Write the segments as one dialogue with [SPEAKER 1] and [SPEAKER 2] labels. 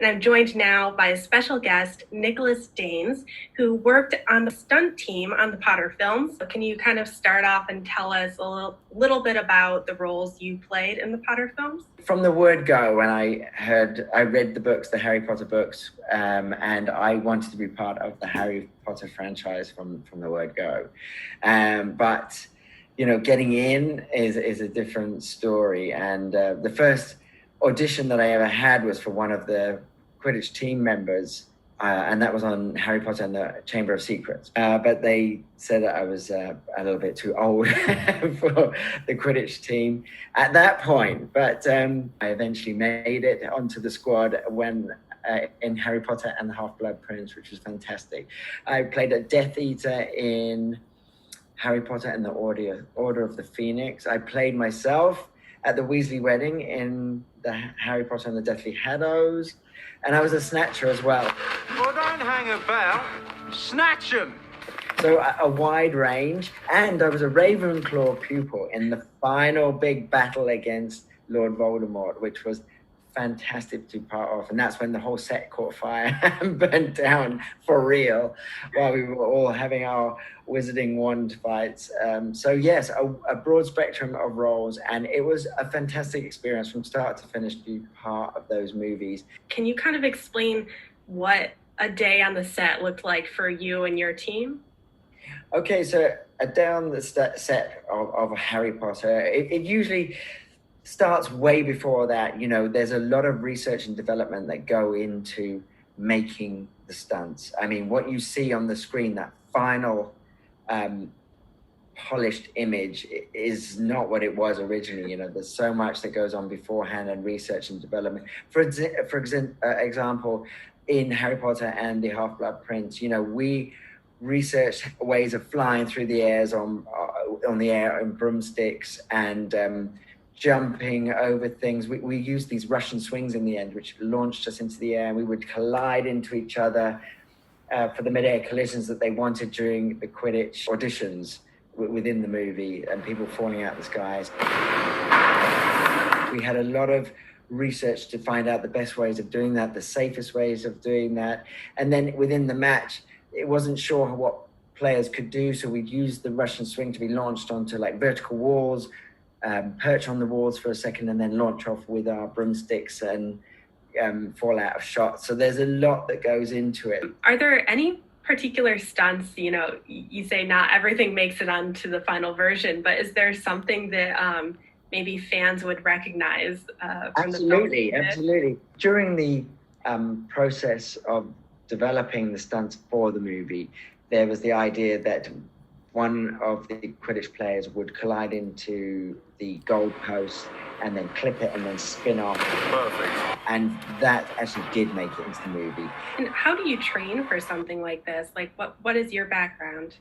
[SPEAKER 1] And I'm joined now by a special guest, Nicholas Daines, who worked on the stunt team on the Potter films. So can you kind of start off and tell us a little bit about the roles you played in the Potter films?
[SPEAKER 2] From the word go, when I read the books, the Harry Potter books, and I wanted to be part of the Harry Potter franchise from the word go. But getting in is a different story. And the first audition that I ever had was for one of the Quidditch team members, and that was on Harry Potter and the Chamber of Secrets. But they said that I was a little bit too old for the Quidditch team at that point. But I eventually made it onto the squad when in Harry Potter and the Half-Blood Prince, which was fantastic. I played a Death Eater in Harry Potter and the Order of the Phoenix. I played myself at the Weasley wedding in the Harry Potter and the Deathly Hallows. And I was a snatcher as well.
[SPEAKER 3] Well, don't hang about. Snatch 'em.
[SPEAKER 2] So a wide range. And I was a Ravenclaw pupil in the final big battle against Lord Voldemort, which was fantastic to be part of. And that's when the whole set caught fire and burnt down for real while we were all having our wizarding wand fights. So yes, a broad spectrum of roles, and it was a fantastic experience from start to finish to be part of those movies.
[SPEAKER 1] Can you kind of explain what a day on the set looked like for you and your team?
[SPEAKER 2] Okay, so a day on the set of Harry Potter, it usually starts way before that. There's a lot of research and development that go into making the stunts. I mean, what you see on the screen, that final polished image, is not what it was originally. There's so much that goes on beforehand and research and development. For example, in Harry Potter and the Half-Blood Prince, we researched ways of flying through the airs on the air on broomsticks and jumping over things. We used these Russian swings in the end, which launched us into the air, and we would collide into each other for the mid-air collisions that they wanted during the Quidditch auditions within the movie, and people falling out the skies. We had a lot of research to find out the best ways of doing that, the safest ways of doing that. And then within the match, it wasn't sure what players could do, so we'd use the Russian swing to be launched onto vertical walls, perch on the walls for a second, and then launch off with our broomsticks and fall out of shot. So there's a lot that goes into it.
[SPEAKER 1] Are there any particular stunts, you say not everything makes it onto the final version, but is there something that maybe fans would recognize from
[SPEAKER 2] Absolutely. During the process of developing the stunts for the movie, there was the idea that one of the Quidditch players would collide into the goal post and then clip it and then spin off.
[SPEAKER 3] Perfect.
[SPEAKER 2] And that actually did make it into the movie.
[SPEAKER 1] And how do you train for something like this? What is your background?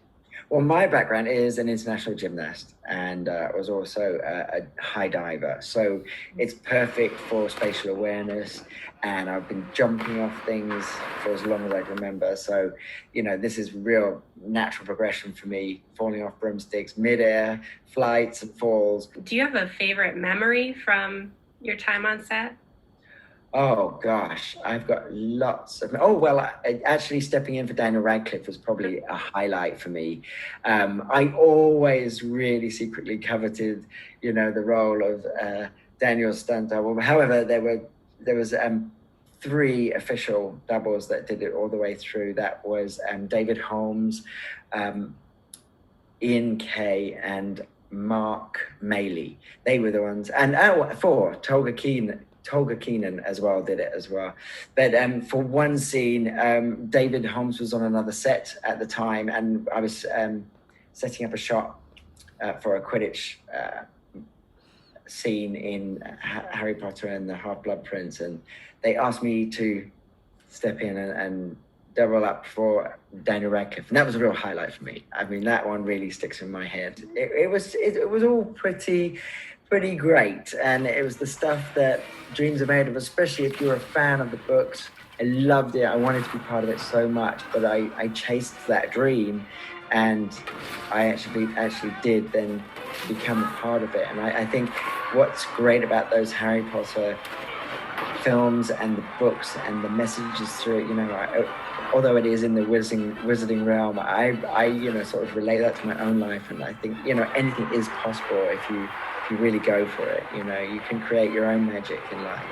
[SPEAKER 2] Well, my background is an international gymnast and was also a high diver. So it's perfect for spatial awareness, and I've been jumping off things for as long as I can remember. So, this is real natural progression for me, falling off broomsticks, mid-air, flights and falls.
[SPEAKER 1] Do you have a favorite memory from your time on set?
[SPEAKER 2] Oh gosh, I've got lots of. Actually, stepping in for Daniel Radcliffe was probably a highlight for me. I always really secretly coveted, the role of Daniel's stunt double. However, there was 3 official doubles that did it all the way through. That was David Holmes, Ian Kay, and Mark Maley. They were the ones, and 4 Tolga Keenan as well did it as well. But for one scene, David Holmes was on another set at the time, and I was setting up a shot for a Quidditch scene in Harry Potter and the Half-Blood Prince, and they asked me to step in and double up for Daniel Radcliffe, and that was a real highlight for me. I mean, that one really sticks in my head. It was all pretty great, and it was the stuff that dreams are made of, especially if you're a fan of the books. I loved it. I wanted to be part of it so much, but I chased that dream, and I actually did then become a part of it. And I think what's great about those Harry Potter films and the books and the messages through it, you know, although it is in the wizarding realm, I you know, sort of relate that to my own life, and I think, you know, anything is possible if you really go for it. You know, you can create your own magic in life.